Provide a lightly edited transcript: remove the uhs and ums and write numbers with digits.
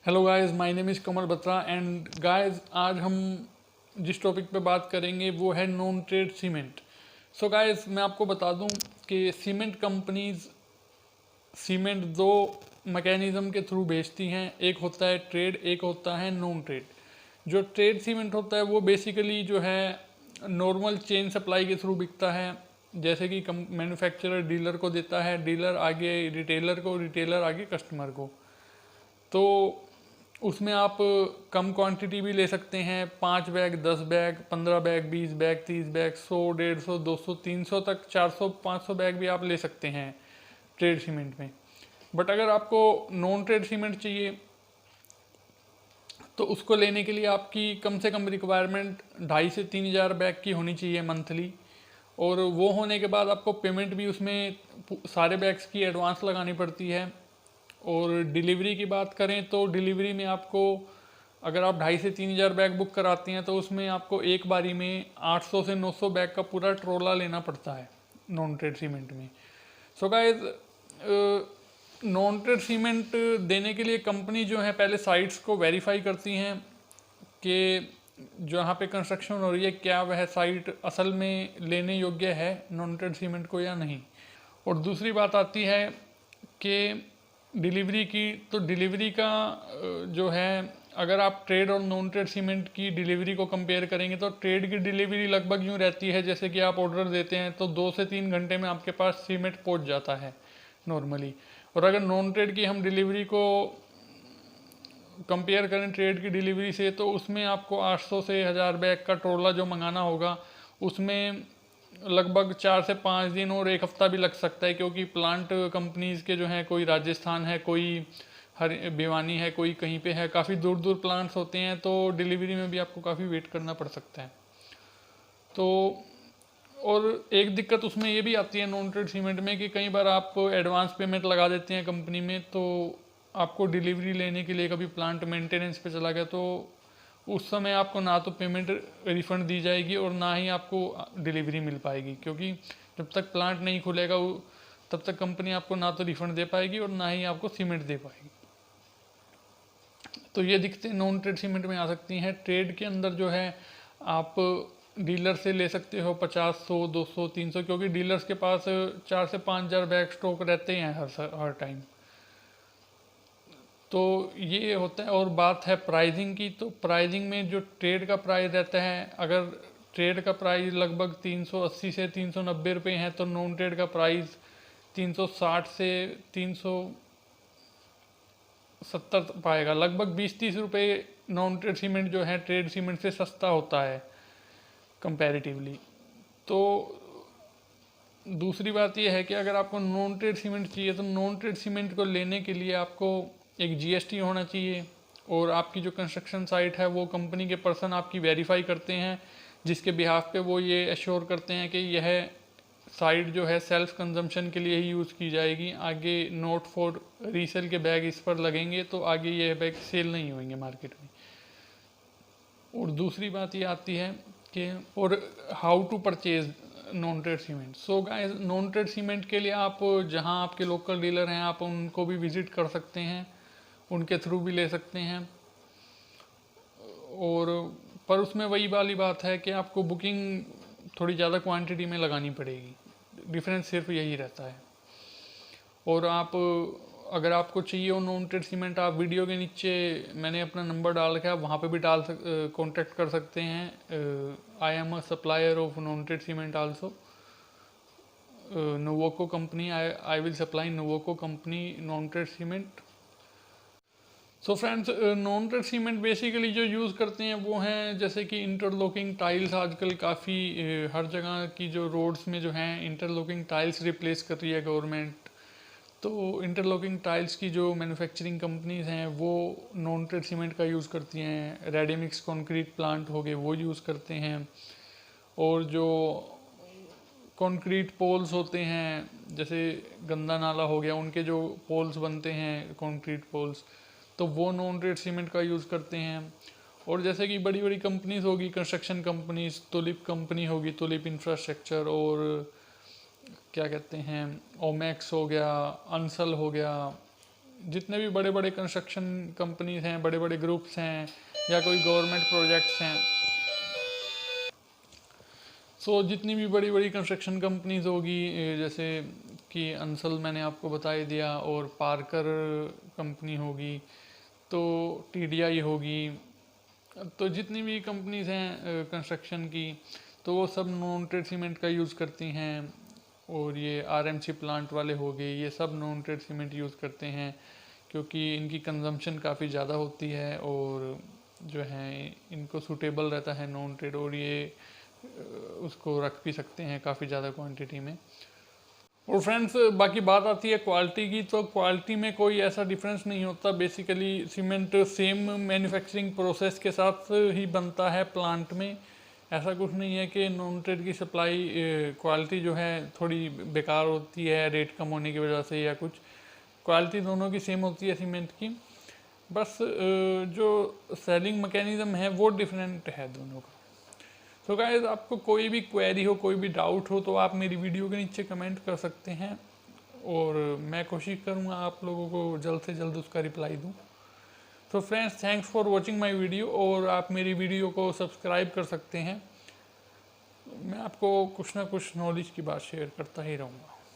Hello guys, my name is Kamal Batra and guys आज हम जिस टॉपिक पे बात करेंगे वो है non trade cement. So guys मैं आपको बता दूं कि सीमेंट कंपनीज सीमेंट दो मैकेनिज़्म के थ्रू बेचती हैं। एक होता है ट्रेड, एक होता है नॉन ट्रेड। जो ट्रेड सीमेंट होता है वो बेसिकली जो है नॉर्मल चेन सप्लाई के थ्रू बिकता है। जैसे कि मैन्युफैक्चरर डीलर को देता है, डीलर आगे रिटेलर को, रिटेलर आगे कस्टमर को। तो उसमें आप कम क्वांटिटी भी ले सकते हैं, 5 bag, 10 bag, 15 bag, 20 bag, 30 bag, 100, 150, 200, 300 तक, 400, 500 बैग भी आप ले सकते हैं ट्रेड सीमेंट में। बट अगर आपको नॉन ट्रेड सीमेंट चाहिए तो उसको लेने के लिए आपकी कम से कम रिक्वायरमेंट 2500 से 3000 बैग की होनी चाहिए मंथली। और वो होने के बाद आपको पेमेंट भी उसमें सारे बैग्स की एडवांस लगानी पड़ती है। और डिलीवरी की बात करें तो डिलीवरी में आपको, अगर आप 2500 से 3000 बैग बुक कराते हैं तो उसमें आपको एक बारी में 800 से 900 बैग का पूरा ट्रोला लेना पड़ता है नॉन ट्रेड सीमेंट में। सो गाइस, नॉन ट्रेड सीमेंट देने के लिए कंपनी जो है पहले साइट्स को वेरीफाई करती हैं कि जहाँ पे कंस्ट्रक्शन हो रही है क्या वह साइट असल में लेने योग्य है नॉन ट्रेड सीमेंट को या नहीं। और दूसरी बात आती है कि डिलीवरी की। तो डिलीवरी का जो है, अगर आप ट्रेड और नॉन ट्रेड सीमेंट की डिलीवरी को कंपेयर करेंगे तो ट्रेड की डिलीवरी लगभग यूँ रहती है जैसे कि आप ऑर्डर देते हैं तो 2 से 3 घंटे में आपके पास सीमेंट पहुंच जाता है नॉर्मली। और अगर नॉन ट्रेड की हम डिलीवरी को कंपेयर करें ट्रेड की डिलीवरी से तो उसमें आपको 800 से 1000 बैग का ट्रोला जो मंगाना होगा उसमें लगभग 4 से 5 दिन और एक हफ्ता भी लग सकता है, क्योंकि प्लांट कंपनीज के जो हैं, कोई राजस्थान है, कोई भिवानी है, कोई कहीं पे है, काफ़ी दूर दूर प्लांट्स होते हैं तो डिलीवरी में भी आपको काफ़ी वेट करना पड़ सकता है। तो और एक दिक्कत उसमें ये भी आती है नॉन ट्रेड सीमेंट में कि कई बार आप एडवांस पेमेंट लगा देते हैं कंपनी में, तो आपको डिलीवरी लेने के लिए कभी प्लांट मेंटेनेंस पे चला गया तो उस समय आपको ना तो पेमेंट रिफंड दी जाएगी और ना ही आपको डिलीवरी मिल पाएगी, क्योंकि जब तक प्लांट नहीं खुलेगा तब तक कंपनी आपको ना तो रिफंड दे पाएगी और ना ही आपको सीमेंट दे पाएगी। तो ये दिक्कतें नॉन ट्रेड सीमेंट में आ सकती हैं। ट्रेड के अंदर जो है आप डीलर से ले सकते हो 50, 100, 200, 300, क्योंकि डीलर्स के पास 4 से 5 हज़ार बैग स्टॉक रहते हैं हर टाइम। तो ये होता है। और बात है प्राइसिंग की, तो प्राइसिंग में जो ट्रेड का प्राइस रहता है, अगर ट्रेड का प्राइस लगभग 380 से 390 रुपये है तो नॉन ट्रेड का प्राइस 360 से 370 पाएगा। लगभग 20-30 रुपये नॉन ट्रेड सीमेंट जो है ट्रेड सीमेंट से सस्ता होता है कंपैरेटिवली। तो दूसरी बात यह है कि अगर आपको नॉन ट्रेड सीमेंट चाहिए तो नॉन ट्रेड सीमेंट को लेने के लिए आपको एक जीएसटी होना चाहिए, और आपकी जो कंस्ट्रक्शन साइट है वो कंपनी के पर्सन आपकी वेरीफाई करते हैं, जिसके बिहाफ पे वो ये एश्योर करते हैं कि यह साइट जो है सेल्फ कंजम्पशन के लिए ही यूज़ की जाएगी, आगे नोट फॉर रीसेल के बैग इस पर लगेंगे तो आगे ये बैग सेल नहीं होंगे मार्केट में। और दूसरी बात ये आती है कि और how to purchase non trade cement. So guys, non trade cement के लिए आप जहां आपके लोकल डीलर हैं आप उनको भी विजिट कर सकते हैं, उनके थ्रू भी ले सकते हैं। और पर उसमें वही वाली बात है कि आपको बुकिंग थोड़ी ज़्यादा क्वांटिटी में लगानी पड़ेगी। डिफरेंस सिर्फ यही रहता है। और आप, अगर आपको चाहिए हो नॉन ट्रेड सीमेंट, आप वीडियो के नीचे मैंने अपना नंबर डाल रखा है, वहाँ पे भी कांटेक्ट कर सकते हैं। I am a supplier of non trade cement also, Nuvoco company. I will supply Nuvoco company non trade cement. So friends, non trade cement basically जो यूज़ करते हैं वो हैं जैसे कि इंटरलॉकिंग टाइल्स। आजकल काफ़ी हर जगह की जो रोड्स में जो हैं इंटरलॉकिंग टाइल्स रिप्लेस कर रही है गवर्नमेंट। तो इंटरलॉकिंग टाइल्स की जो मैन्युफैक्चरिंग कंपनीज हैं वो नॉन ट्रेड सीमेंट का यूज़ करती हैं। रेडीमिक्स कंक्रीट प्लांट हो गए वो यूज़ करते हैं। और जो कंक्रीट पोल्स होते हैं, जैसे गंदा नाला हो गया, उनके जो पोल्स बनते हैं कंक्रीट पोल्स, तो वो नॉन ट्रेड सीमेंट का यूज़ करते हैं। और जैसे कि बड़ी बड़ी कंपनीज होगी, कंस्ट्रक्शन कंपनीज, तुलिप कंपनी होगी, तुलिप इंफ्रास्ट्रक्चर, और क्या कहते हैं, ओमैक्स हो गया, अंसल हो गया, जितने भी बड़े बड़े कंस्ट्रक्शन कंपनीज हैं, बड़े बड़े ग्रुप्स हैं या कोई गवर्नमेंट प्रोजेक्ट्स हैं, सो जितनी भी बड़ी बड़ी कंस्ट्रक्शन कंपनीज होगी, जैसे कि अंसल मैंने आपको बता ही दिया, और पार्कर कंपनी होगी, तो टीडीआई होगी, तो जितनी भी कंपनीज हैं कंस्ट्रक्शन की, तो वो सब नॉन ट्रेड सीमेंट का यूज़ करती हैं। और ये आरएमसी प्लांट वाले हो गए, ये सब नॉन ट्रेड सीमेंट यूज़ करते हैं क्योंकि इनकी कंजम्पशन काफ़ी ज़्यादा होती है और जो है इनको सूटेबल रहता है नॉन ट्रेड, और ये उसको रख भी सकते हैं काफ़ी ज़्यादा क्वांटिटी में। और फ्रेंड्स, बाकी बात आती है क्वालिटी की, तो क्वालिटी में कोई ऐसा डिफरेंस नहीं होता। Basically cement same manufacturing process के साथ ही बनता है प्लांट में। ऐसा कुछ नहीं है कि नॉन ट्रेड की सप्लाई क्वालिटी जो है थोड़ी बेकार होती है रेट कम होने की वजह से या कुछ। क्वालिटी दोनों की सेम होती है सीमेंट की, बस जो सेलिंग मैकेनिज़्म है वो डिफरेंट है दोनों का। तो गाइस, आपको कोई भी क्वेरी हो, कोई भी डाउट हो, तो आप मेरी वीडियो के नीचे कमेंट कर सकते हैं और मैं कोशिश करूँगा आप लोगों को जल्द से जल्द उसका रिप्लाई दूँ। तो friends, thanks for watching my video, और आप मेरी वीडियो को सब्सक्राइब कर सकते हैं। मैं आपको कुछ ना कुछ नॉलेज की बात शेयर करता ही रहूँगा।